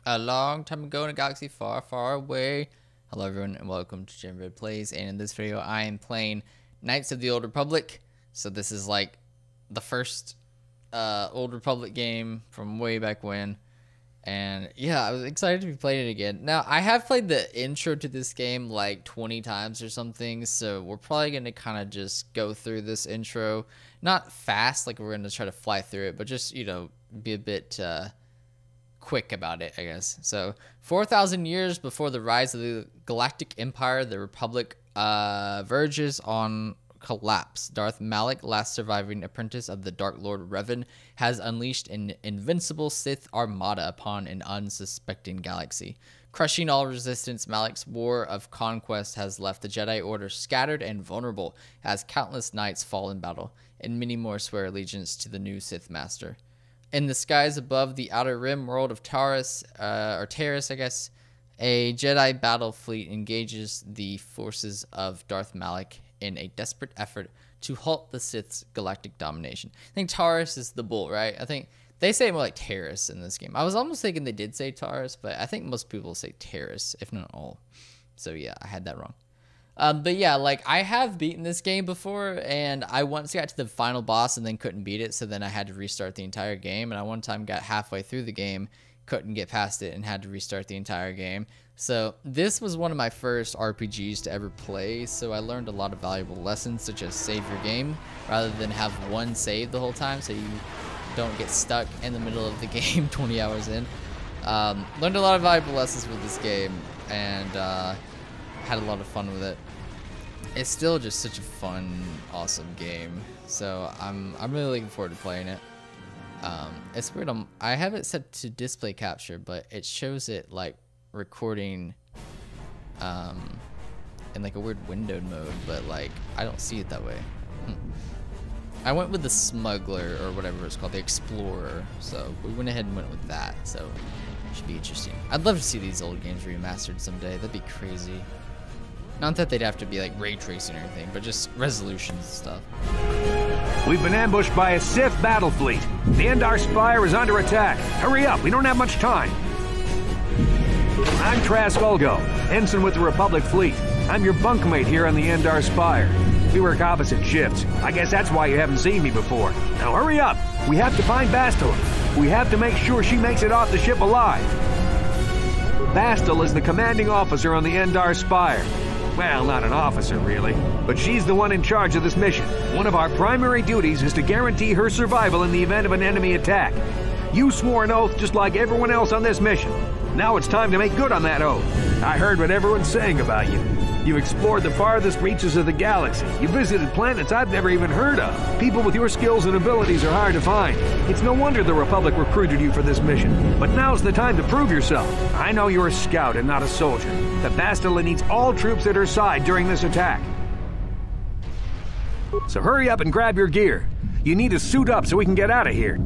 A long time ago in a galaxy far, far away. Hello everyone and welcome to Jim Plays, and in this video I am playing Knights of the Old Republic. So this is like the first Old Republic game from way back when. And yeah, I was excited to be playing it again. Now, I have played the intro to this game like 20 times or something, so we're probably going to kind of just go through this intro. Not fast, like we're going to try to fly through it, but just, you know, be a bit quick about it, I guess. So, 4,000 years before the rise of the Galactic Empire, the Republic verges on collapse. Darth Malak, last surviving apprentice of the Dark Lord Revan, has unleashed an invincible Sith armada upon an unsuspecting galaxy. Crushing all resistance, Malak's war of conquest has left the Jedi Order scattered and vulnerable as countless knights fall in battle, and many more swear allegiance to the new Sith Master. In the skies above the Outer Rim world of Taris, I guess, a Jedi battle fleet engages the forces of Darth Malak in a desperate effort to halt the Sith's galactic domination. I think Taris is the bull, right? I think they say more like Taris in this game. I was almost thinking they did say Taris, but I think most people say Taris, if not all. So yeah, I had that wrong. But yeah, like I have beaten this game before, and I once got to the final boss and then couldn't beat it, so then I had to restart the entire game. And I one time got halfway through the game, couldn't get past it, and had to restart the entire game. So this was one of my first RPGs to ever play, so I learned a lot of valuable lessons, such as save your game rather than have one save the whole time, so you don't get stuck in the middle of the game 20 hours in. Learned a lot of valuable lessons with this game, and had a lot of fun with it. It's still just such a fun, awesome game. So I'm really looking forward to playing it. It's weird. I have it set to display capture, but it shows it like recording in like a weird windowed mode, but like I don't see it that way. I went with the smuggler or whatever it's called, the explorer. So we went ahead and went with that. So it should be interesting. I'd love to see these old games remastered someday. That'd be crazy. Not that they'd have to be like ray tracing or anything, but just resolutions and stuff. We've been ambushed by a Sith battle fleet. The Endar Spire is under attack. Hurry up, we don't have much time. I'm Trask Ulgo, ensign with the Republic fleet. I'm your bunkmate here on the Endar Spire. We work opposite shifts. I guess that's why you haven't seen me before. Now hurry up. We have to find Bastila. We have to make sure she makes it off the ship alive. Bastila is the commanding officer on the Endar Spire. Well, not an officer, really, but she's the one in charge of this mission. One of our primary duties is to guarantee her survival in the event of an enemy attack. You swore an oath just like everyone else on this mission. Now it's time to make good on that oath. I heard what everyone's saying about you. You've explored the farthest reaches of the galaxy. You visited planets I've never even heard of. People with your skills and abilities are hard to find. It's no wonder the Republic recruited you for this mission. But now's the time to prove yourself. I know you're a scout and not a soldier. The Bastila needs all troops at her side during this attack. So hurry up and grab your gear. You need to suit up so we can get out of here.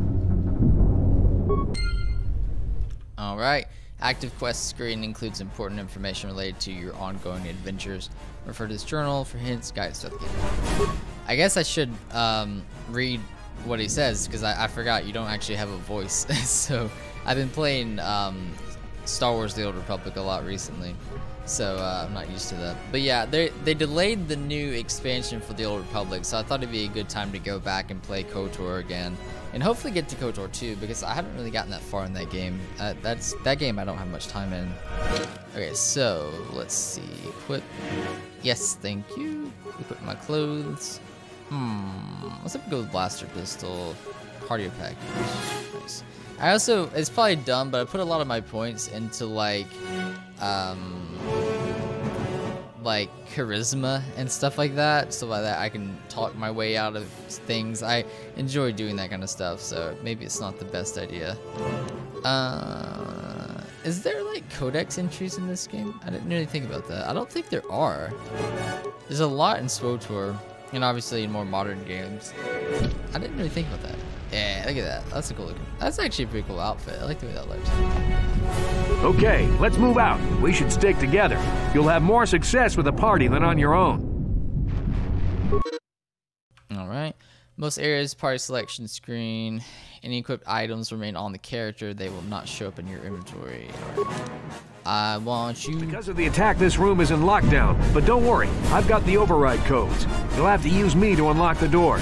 All right. Active quest screen includes important information related to your ongoing adventures. Refer to this journal for hints, guides, stuff. I guess I should read what he says, because I forgot you don't actually have a voice. So I've been playing Star Wars The Old Republic a lot recently, so I'm not used to that. But yeah, they delayed the new expansion for The Old Republic, so I thought it'd be a good time to go back and play KOTOR again. And hopefully get to KOTOR 2, because I haven't really gotten that far in that game. That game I don't have much time in. Okay, so let's see. Equip. Yes, thank you. Equip my clothes. Let's go with blaster pistol. Cardio package. Nice. I also, it's probably dumb, but I put a lot of my points into like charisma and stuff like that, so that I can talk my way out of things. I enjoy doing that kind of stuff, so maybe it's not the best idea. Is there like codex entries in this game? I didn't really think about that. I don't think there are. There's a lot in SWTOR, and obviously in more modern games. I didn't really think about that. Yeah, look at that. That's a cool looking. That's actually a pretty cool outfit. I like the way that looks. Okay, let's move out. We should stick together. You'll have more success with a party than on your own. All right. Most areas, party selection screen. Any equipped items remain on the character. They will not show up in your inventory. All I want you. Because of the attack, this room is in lockdown. But don't worry, I've got the override codes. You'll have to use me to unlock the door.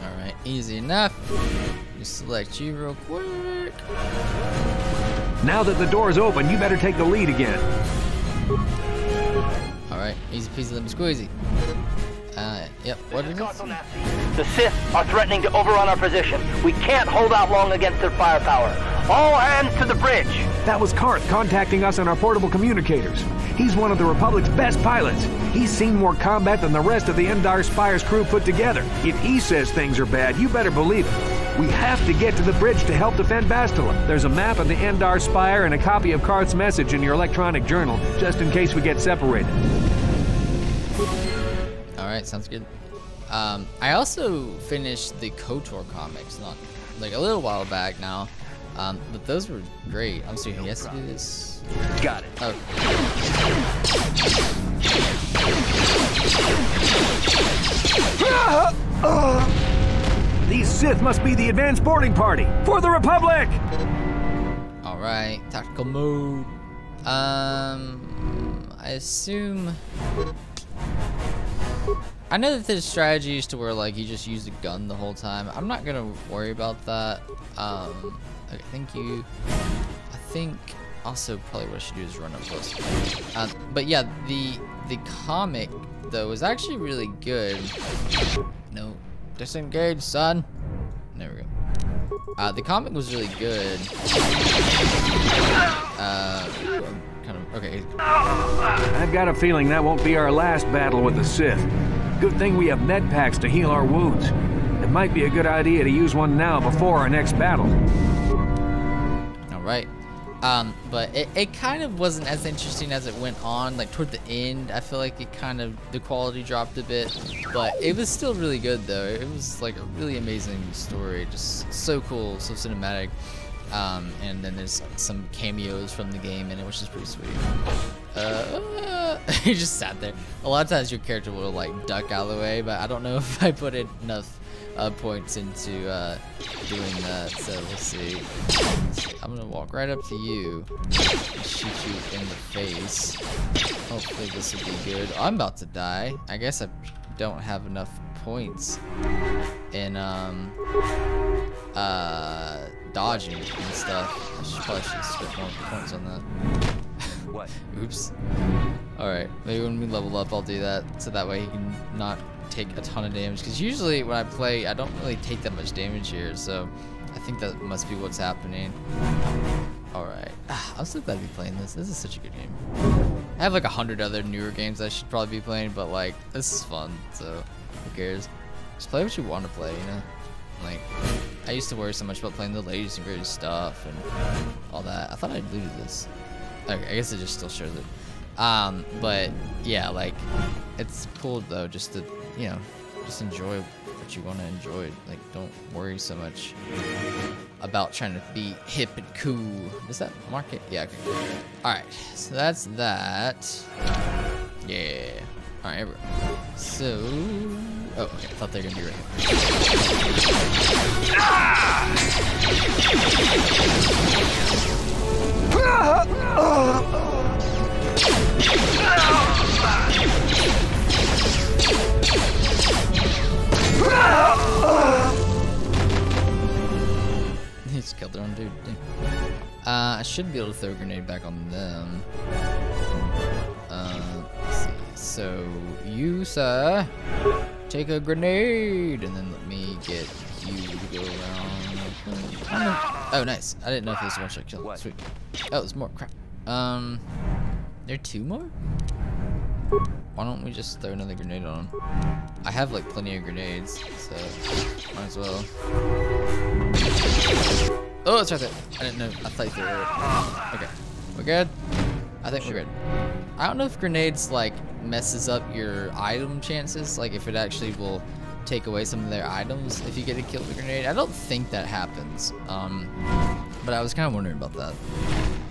Alright, easy enough. Just select you real quick. Now that the door's open, you better take the lead again. Alright, easy peasy lemon squeezy. Yep, what is this? The Sith are threatening to overrun our position. We can't hold out long against their firepower. All hands to the bridge. That was Karth contacting us on our portable communicators. He's one of the Republic's best pilots. He's seen more combat than the rest of the Endar Spire's crew put together. If he says things are bad, you better believe it. We have to get to the bridge to help defend Bastila. There's a map of the Endar Spire and a copy of Karth's message in your electronic journal, just in case we get separated. Alright, sounds good. I also finished the KOTOR comics, not like a little while back now. But those were great. I'm sorry, he has to do this. Got it. Oh. These Sith must be the advanced boarding party for the Republic! Alright, tactical mode. I assume... I know that there's strategies to where like you just use a gun the whole time. I'm not gonna worry about that. Okay, thank you. I think also probably what I should do is run up close. But yeah, the comic though was actually really good. No, disengage, son. There we go. The comic was really good. Kind of okay. I've got a feeling that won't be our last battle with the Sith. Good thing we have med packs to heal our wounds. It might be a good idea to use one now before our next battle. Alright. But it kind of wasn't as interesting as it went on. Like toward the end, I feel like it kind of, the quality dropped a bit. But it was still really good though. It was like a really amazing story. Just so cool, so cinematic. And then there's some cameos from the game in it, which is pretty sweet. He just sat there. A lot of times your character will like duck out of the way, but I don't know if I put enough points into doing that, so we'll see. I'm gonna walk right up to you and shoot you in the face. Hopefully this will be good. Oh, I'm about to die. I guess I don't have enough points in dodging and stuff. I probably should spend more points on that. What? Oops. Alright, maybe when we level up I'll do that, so that way he can not take a ton of damage. Because usually when I play, I don't really take that much damage here, so I think that must be what's happening. Alright. I'm so glad to be playing this. This is such a good game. I have like 100 other newer games I should probably be playing, but like, this is fun, so who cares? Just play what you want to play, you know? Like, I used to worry so much about playing the latest and greatest stuff and all that. I thought I'd looted this. Okay, I guess it just still shows it. But yeah, like, it's cool though, just to, you know, just enjoy what you want to enjoy. Like, don't worry so much about trying to be hip and cool. Does that mark it? Yeah, okay. Alright, so that's that. Yeah. Alright, everyone. So, oh, okay, I thought they were gonna be right He just killed their own dude. I should be able to throw a grenade back on them. Let's see. So, you, sir, take a grenade, and then let me get you to go around. Oh, nice. I didn't know if this was one shot kill. Sweet. Oh, there's more. Crap. There are two more? Why don't we just throw another grenade on them? I have like plenty of grenades, so might as well. Oh, it's right there. I didn't know. I thought you threw it. Okay. We're good? I think we're good. I don't know if grenades like messes up your item chances, like if it actually will take away some of their items if you get a kill with a grenade. I don't think that happens, but I was kind of wondering about that.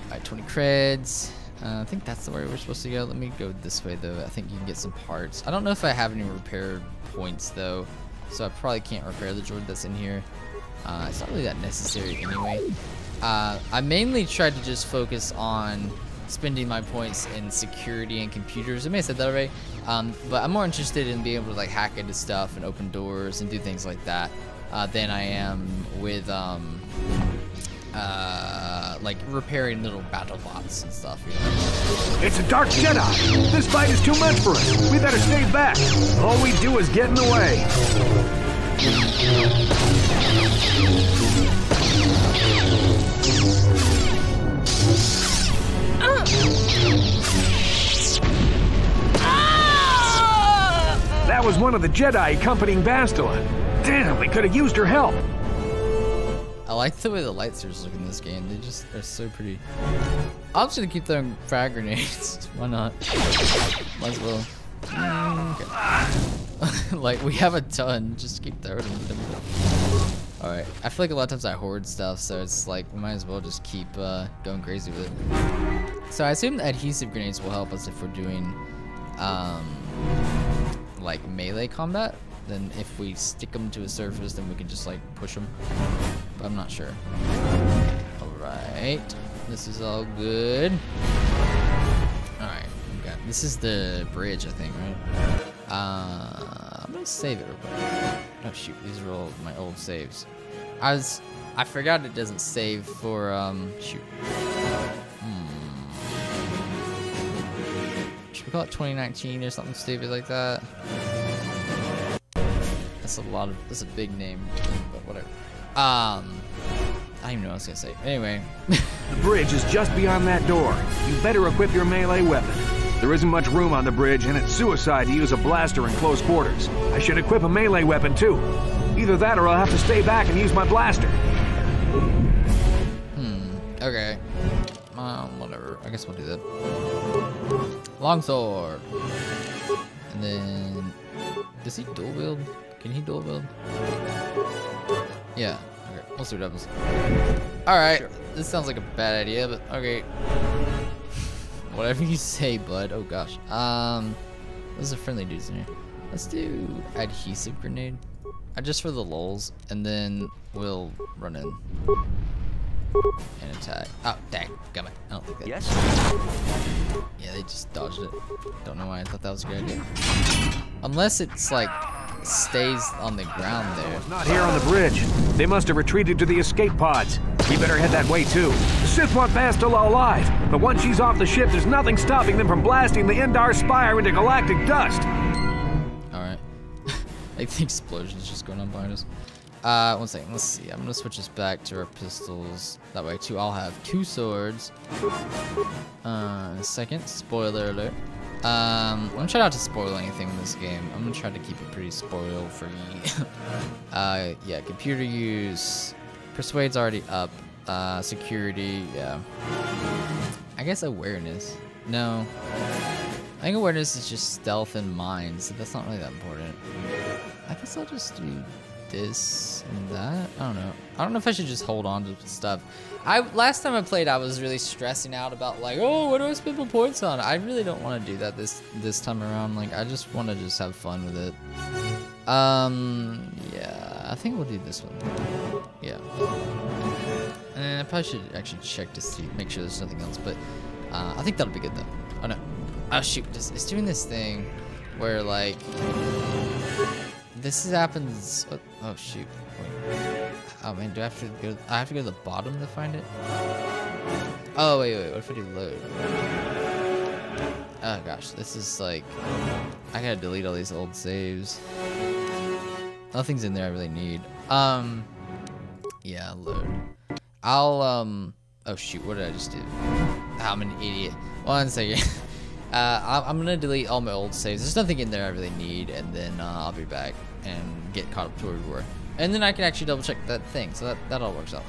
Alright, 20 creds. I think that's the way we're supposed to go. Let me go this way though. I think you can get some parts. I don't know if I have any repair points though, so I probably can't repair the droid that's in here. It's not really that necessary anyway. I mainly tried to just focus on spending my points in security and computers. I may have said that already, but I'm more interested in being able to like hack into stuff and open doors and do things like that than I am with like repairing little battle bots and stuff. You know? It's a Dark Jedi. This fight is too much for us. We better stay back. All we do is get in the way. That was one of the Jedi accompanying Bastila. Damn, we could have used her help. I like the way the lightsabers look in this game. They just are so pretty. I'm just gonna keep throwing frag grenades. Why not? Might as well. Okay. Like we have a ton. Just keep throwing them. All right. I feel like a lot of times I hoard stuff, so it's like we might as well just keep going crazy with it. So I assume the adhesive grenades will help us if we're doing like melee combat. Then if we stick them to a surface, then we can just like push them. But I'm not sure. All right, this is all good. All right, okay. This is the bridge, I think, right? I'm gonna save it real quick. Oh shoot, these are all my old saves. I forgot it doesn't save for shoot. Should we call it 2019 or something stupid like that? That's a big name, but whatever. I don't even know what I was gonna say. Anyway. The bridge is just beyond that door. You better equip your melee weapon. There isn't much room on the bridge, and it's suicide to use a blaster in close quarters. I should equip a melee weapon too. Either that or I'll have to stay back and use my blaster. Okay. Whatever. I guess we'll do that. Longsword. And then does he dual wield? Can he dual wield? Yeah. Okay. We'll see what happens. Alright. Sure. This sounds like a bad idea, but okay. Whatever you say, bud. Oh gosh. Those are friendly dudes in here. Let's do adhesive grenade. Just for the lulz, and then we'll run in and attack. Oh, dang. Got it. I don't think that. Yes. Yeah, they just dodged it. Don't know why I thought that was a good idea. Unless it's like stays on the ground there. Not here on the bridge. They must have retreated to the escape pods. We better head that way too. The Sith want Bastila alive, but once she's off the ship, there's nothing stopping them from blasting the Endar Spire into galactic dust. Alright. I think the explosion's just going on behind us. 1 second, let's see. I'm gonna switch this back to our pistols. That way too, I'll have 2 swords. Second, spoiler alert. I'm gonna try not to spoil anything in this game. I'm gonna try to keep it pretty spoil-free. Yeah, computer use. Persuade's already up. Security, yeah. I guess awareness. No. I think awareness is just stealth and mind, so that's not really that important. I guess I'll just do this and that. I don't know. I don't know if I should just hold on to stuff. Last time I played, I was really stressing out about like, oh, what do I spend my points on? I really don't want to do that this time around. Like, I just want to just have fun with it. Yeah, I think we'll do this one. Yeah. And I probably should actually check to see, make sure there's nothing else. But I think that'll be good though. Oh no. Oh shoot, it's doing this thing where like this happens. Oh shoot. Wait. Oh man, do I have to go? I have to go to the bottom to find it. Oh wait. What if I do load? Oh gosh, this is like I gotta delete all these old saves. Nothing's in there I really need. Yeah, load. I'll oh shoot, what did I just do? I'm an idiot. 1 second. I'm gonna delete all my old saves. There's nothing in there I really need, and then I'll be back and get caught up to where we were. And then I can actually double check that thing, so that all works out.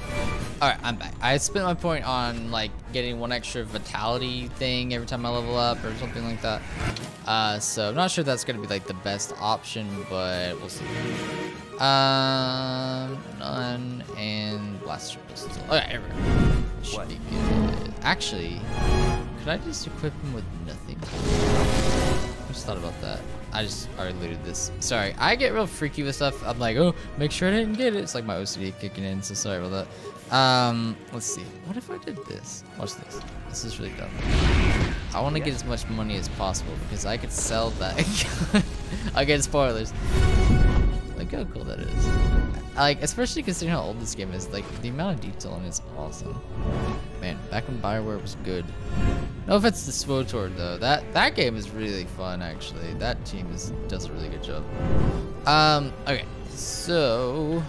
All right, I'm back. I spent my point on like getting 1 extra vitality thing every time I level up or something like that. So I'm not sure that's gonna be like the best option, but we'll see. None and blaster pistol. Okay, here we go. Should be good. Actually, could I just equip him with nothing? I just thought about that. I just already looted this. Sorry, I get real freaky with stuff. I'm like, oh, make sure I didn't get it. It's like my OCD kicking in, so sorry about that. Let's see. What if I did this? Watch this. This is really dumb. I want to get as much money as possible because I could sell that. Again, spoilers. Look how cool that is. Like, especially considering how old this game is. Like, the amount of detail on it is awesome. Man, back when BioWare was good. No offense to SWTOR though. That game is really fun actually. That team does a really good job. Okay, so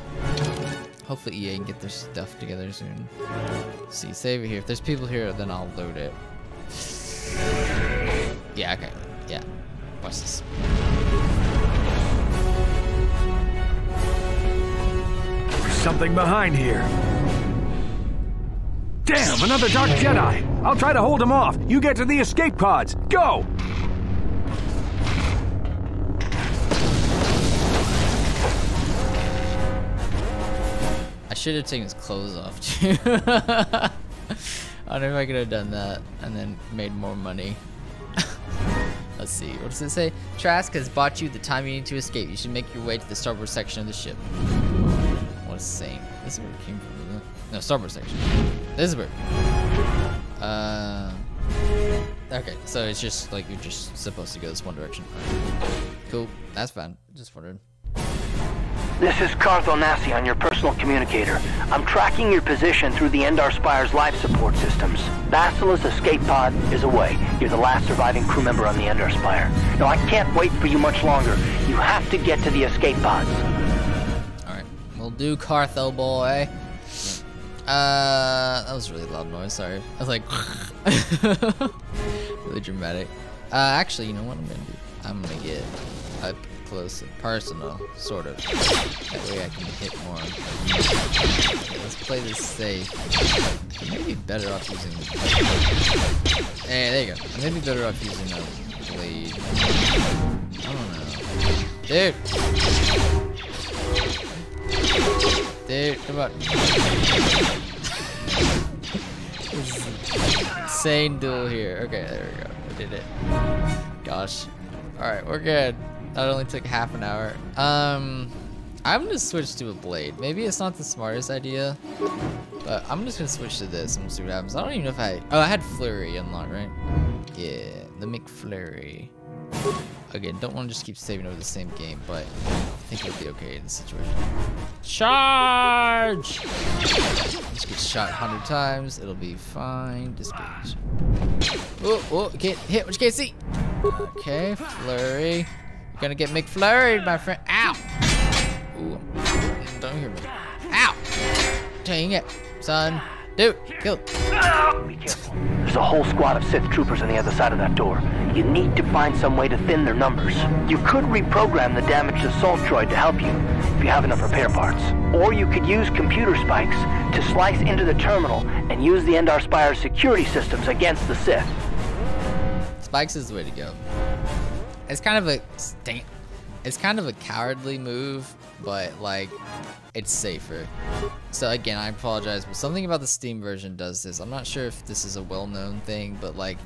hopefully EA can get their stuff together soon. See, save it here. If there's people here, then I'll load it. Yeah, okay. Yeah. Watch this. There's something behind here. Damn, another Dark Jedi! I'll try to hold him off. You get to the escape pods. Go! I should have taken his clothes off too. I don't know if I could have done that and then made more money. Let's see, what does it say? Trask has bought you the time you need to escape. You should make your way to the starboard section of the ship. What a saint. This is where it came from, isn't it? No, starboard section. This is where. Okay, so it's just like you're just supposed to go this one direction. Cool, that's fine. Just wondered. This is Karth Onasi on your personal communicator. I'm tracking your position through the Endar Spire's life support systems. Bastila's escape pod is away. You're the last surviving crew member on the Endar Spire. Now, I can't wait for you much longer. You have to get to the escape pods. Alright, we'll do Karth, boy. That was a really loud noise, sorry. I was like, really dramatic. Actually, you know what I'm gonna do? I'm gonna get up close and personal, sort of. That way I can hit more. Okay, let's play this safe. I may be better off using. Hey, there you go. I may be better off using a blade. I don't know. Dude! Dude, come on. Insane duel here. Okay, there we go. I did it. Gosh. Alright, we're good. That only took half an hour. I'm gonna switch to a blade. Maybe it's not the smartest idea, but I'm just gonna switch to this and we'll see what happens. I don't even know if I had Flurry unlocked, right? Yeah, the McFlurry. Again, don't want to just keep saving over the same game, but I think it'll be okay in this situation. Charge! Just get shot 100 times. It'll be fine. Disengage. Oh, you can't hit what you can't see. Okay, Flurry. You're gonna get McFlurried, my friend. Ow! Ooh, don't hear me. Ow! Dang it, son. Dude, kill it. Be careful. There's a whole squad of Sith troopers on the other side of that door. You need to find some way to thin their numbers. You could reprogram the damaged assault droid to help you, if you have enough repair parts. Or you could use computer spikes to slice into the terminal and use the Endar Spire's security systems against the Sith. Spikes is the way to go. It's kind of a cowardly move, but like it's safer. So again, I apologize, but something about the Steam version does this. I'm not sure if this is a well-known thing, but like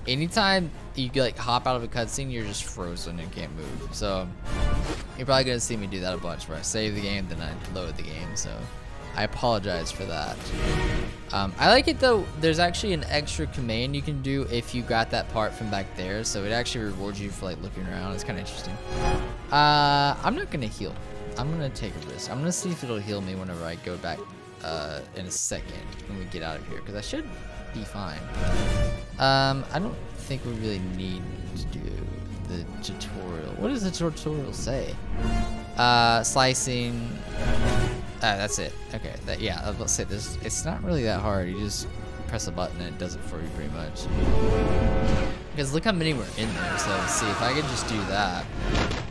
anytime you like hop out of a cutscene, you're just frozen and can't move. So you're probably gonna see me do that a bunch, where I save the game, then I load the game. So I apologize for that. I like it though. There's actually an extra command you can do if you got that part from back there, so it actually rewards you for like looking around. It's kind of interesting. I'm not gonna heal. I'm gonna take a risk. I'm gonna see if it'll heal me whenever I go back in a second when we get out of here, because I should be fine. I don't think we really need to do the tutorial. What does the tutorial say? Slicing. That's it. Okay. Yeah, let's say this. It's not really that hard. You just press a button and it does it for you pretty much. Because look how many were in there. So see, if I could just do that,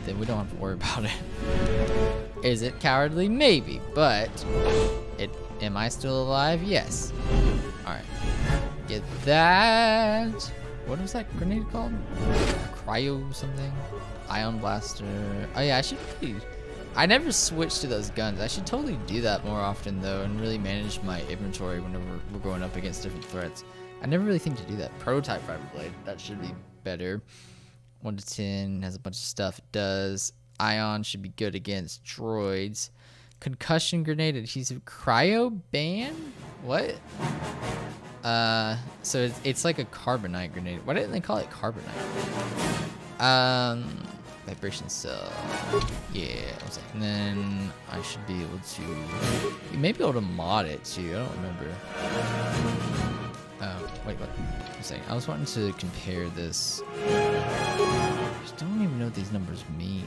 then we don't have to worry about it. Is it cowardly? Maybe, but am I still alive? Yes. All right. Get that. What was that grenade called? Cryo something? Ion blaster. Oh yeah, I never switched to those guns. I should totally do that more often though, and really manage my inventory whenever we're going up against different threats. I never really think to do that. Prototype fiber blade, that should be better. 1 to 10 has a bunch of stuff it does. Ion should be good against droids. concussion grenade, adhesive, cryo ban. What? So it's like a carbonite grenade. Why didn't they call it carbonite? Vibration cell. Yeah. I was like, and then I should be able to. You may be able to mod it too. I don't remember. Wait, what? I'm saying I was wanting to compare this. I just don't even know what these numbers mean.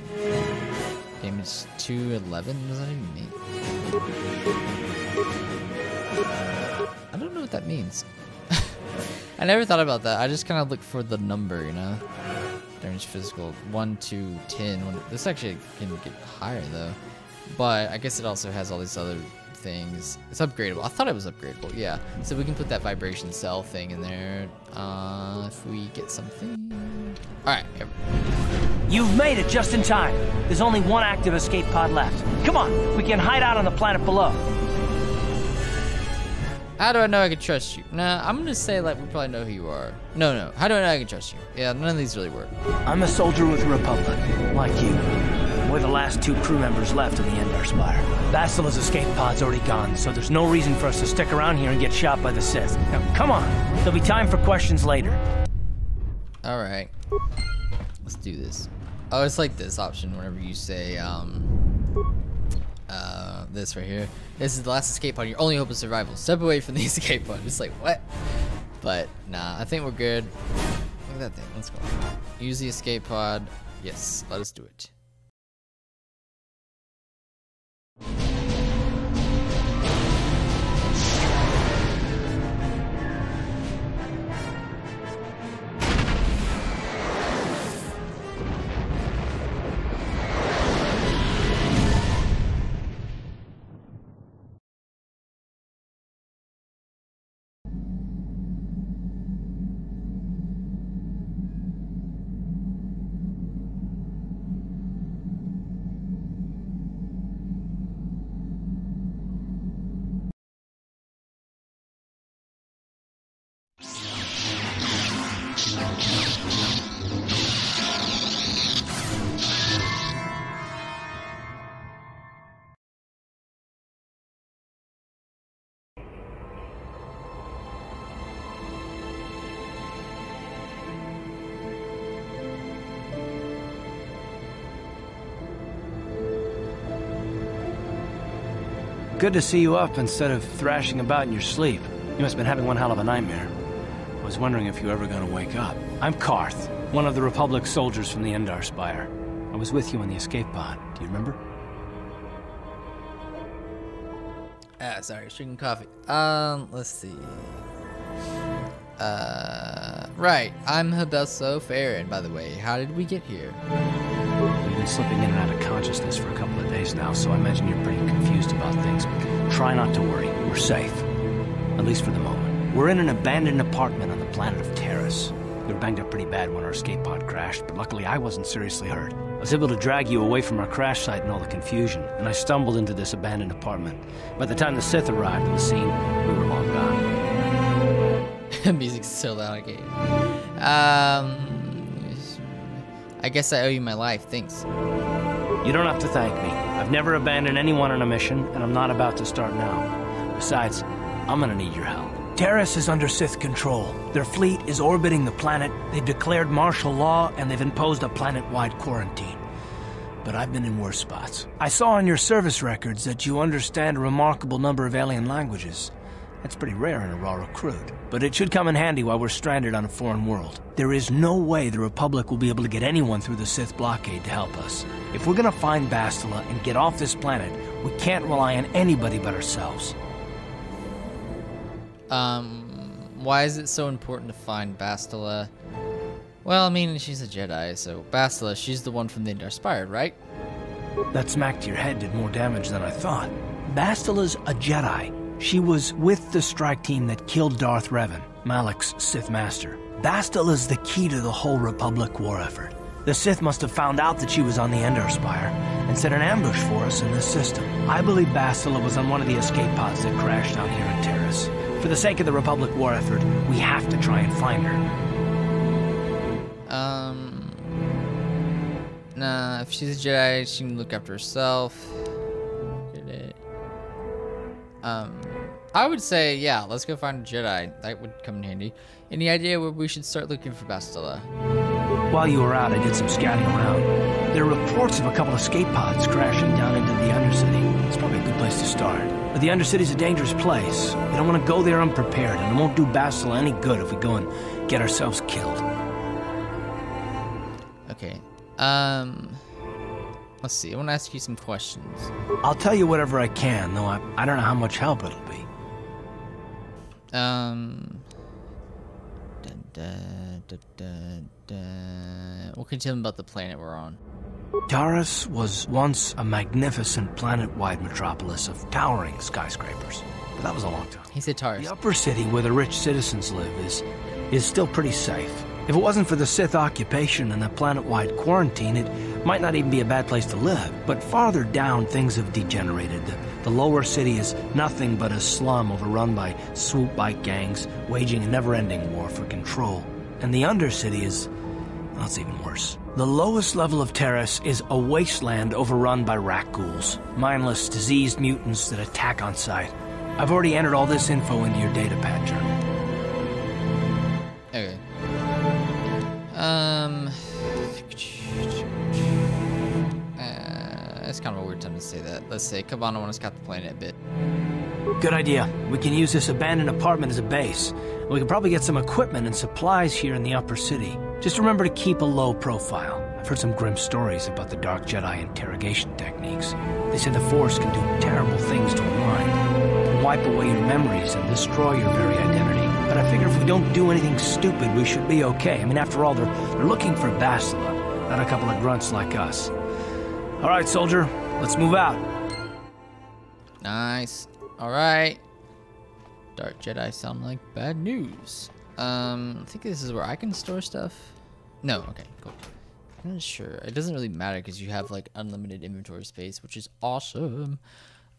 Damage 211. What does that even mean? I don't know what that means. I never thought about that. I just kind of look for the number, you know. Damage physical 1 to 10. This actually can get higher though, but I guess it also has all these other things. It's upgradable. I thought it was upgradable. Yeah. So we can put that vibration cell thing in there if we get something. All right. Here. You've made it just in time. There's only one active escape pod left. Come on, we can hide out on the planet below. How do I know I can trust you? Nah, I'm gonna say like we probably know who you are. No. How do I know I can trust you? Yeah, none of these really work. I'm a soldier with the Republic, like you. We're the last 2 crew members left in the Endar Spire. Bastila's escape pod's already gone, so there's no reason for us to stick around here and get shot by the Sith. Now, come on. There'll be time for questions later. All right. Let's do this. Oh, it's like this option whenever you say, this right here. This is the last escape pod. Your only hope of survival. Step away from the escape pod. It's like, what? But, nah, I think we're good. Look at that thing. Let's go. Use the escape pod. Yes, let us do it. Good to see you up instead of thrashing about in your sleep. You must have been having one hell of a nightmare. I was wondering if you were ever gonna wake up. I'm Karth, one of the Republic soldiers from the Endar Spire. I was with you in the escape pod. Do you remember? Sorry, drinking coffee. Let's see. Right. I'm Habesso Farron, by the way. How did we get here? We've been slipping in and out of consciousness for a couple of days now, so I imagine you're pretty confused about things. But try not to worry. We're safe. At least for the moment. We're in an abandoned apartment on the planet of Taris. We were banged up pretty bad when our escape pod crashed, but luckily I wasn't seriously hurt. I was able to drag you away from our crash site and all the confusion, and I stumbled into this abandoned apartment. By the time the Sith arrived at the scene, we were long gone. Music's so loud, I can't. I guess I owe you my life. Thanks. You don't have to thank me. I've never abandoned anyone on a mission, and I'm not about to start now. Besides, I'm gonna need your help. Taris is under Sith control. Their fleet is orbiting the planet, they've declared martial law, and they've imposed a planet-wide quarantine. But I've been in worse spots. I saw on your service records that you understand a remarkable number of alien languages. That's pretty rare in a raw recruit, but it should come in handy while we're stranded on a foreign world. There is no way the Republic will be able to get anyone through the Sith blockade to help us. If we're gonna find Bastila and get off this planet, we can't rely on anybody but ourselves. Why is it so important to find Bastila? Well, I mean, she's a Jedi, so Bastila, she's the one from the Endar Spire, right? That smack to your head did more damage than I thought. Bastila's a Jedi. She was with the strike team that killed Darth Revan, Malak's Sith Master. Bastila's the key to the whole Republic war effort. The Sith must have found out that she was on the Endar Spire and set an ambush for us in this system. I believe Bastila was on one of the escape pods that crashed down here in Taris. For the sake of the Republic war effort, we have to try and find her. Nah, if she's a Jedi, she can look after herself. Get it. I would say, yeah, let's go find a Jedi. That would come in handy. Any idea where we should start looking for Bastila? While you were out, I did some scouting around. There are reports of a couple of escape pods crashing down into the Undercity. It's probably a good place to start. But the Undercity's a dangerous place. We don't want to go there unprepared, and it won't do Bastila any good if we go and get ourselves killed. Okay. Let's see. I want to ask you some questions. I'll tell you whatever I can, though I don't know how much help it'll be. What can you tell me about the planet we're on? Taris was once a magnificent planet-wide metropolis of towering skyscrapers. But that was a long time. He said Taris. The upper city where the rich citizens live is still pretty safe. If it wasn't for the Sith occupation and the planet-wide quarantine, it might not even be a bad place to live. But farther down, things have degenerated. The lower city is nothing but a slum overrun by swoop bike gangs, waging a never-ending war for control. And the Undercity is... well, it's even worse. The lowest level of Taris is a wasteland overrun by rat ghouls, mindless, diseased mutants that attack on sight. I've already entered all this info into your data patcher. Okay. It's kind of a weird time to say that. Let's say, come on, I want to scout the planet a bit. Good idea. We can use this abandoned apartment as a base. We can probably get some equipment and supplies here in the upper city. Just remember to keep a low profile. I've heard some grim stories about the Dark Jedi interrogation techniques. They say the Force can do terrible things to a mind. It can wipe away your memories and destroy your very identity. But I figure if we don't do anything stupid, we should be okay. I mean, after all, they're looking for Bastila, not a couple of grunts like us. All right, soldier, let's move out. Nice. All right. Dark Jedi sound like bad news. I think this is where I can store stuff. No, okay, cool. I'm not sure. It doesn't really matter because you have like unlimited inventory space, which is awesome.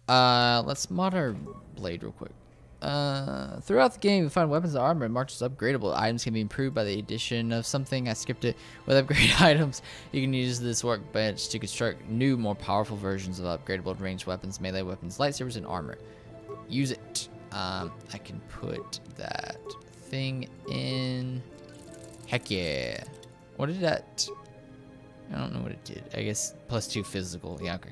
Let's mod our blade real quick. Throughout the game, you find weapons and armor and marches upgradable. Items can be improved by the addition of something. I skipped it. With upgrade items, you can use this workbench to construct new, more powerful versions of upgradable ranged weapons, melee weapons, lightsabers, and armor. Use it. I can put that thing in. Heck yeah. What did that? I don't know what it did. I guess +2 physical. Yeah, okay.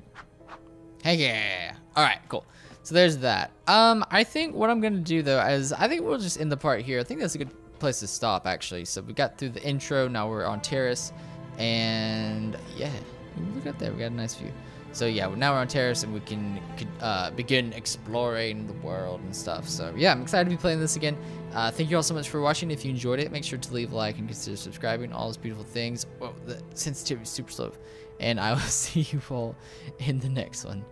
Heck yeah. Alright, cool. So there's that. I think what I'm gonna do though is I think we'll just end the part here. I think that's a good place to stop actually. So we got through the intro, now we're on Taris, and yeah, look up there, we got a nice view. So yeah, now we're on Taris and we can begin exploring the world and stuff. So yeah, I'm excited to be playing this again. Thank you all so much for watching. If you enjoyed it, make sure to leave a like and consider subscribing. All those beautiful things. Whoa, the sensitivity is super slow. And I will see you all in the next one.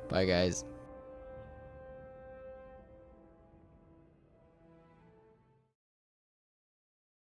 Bye guys.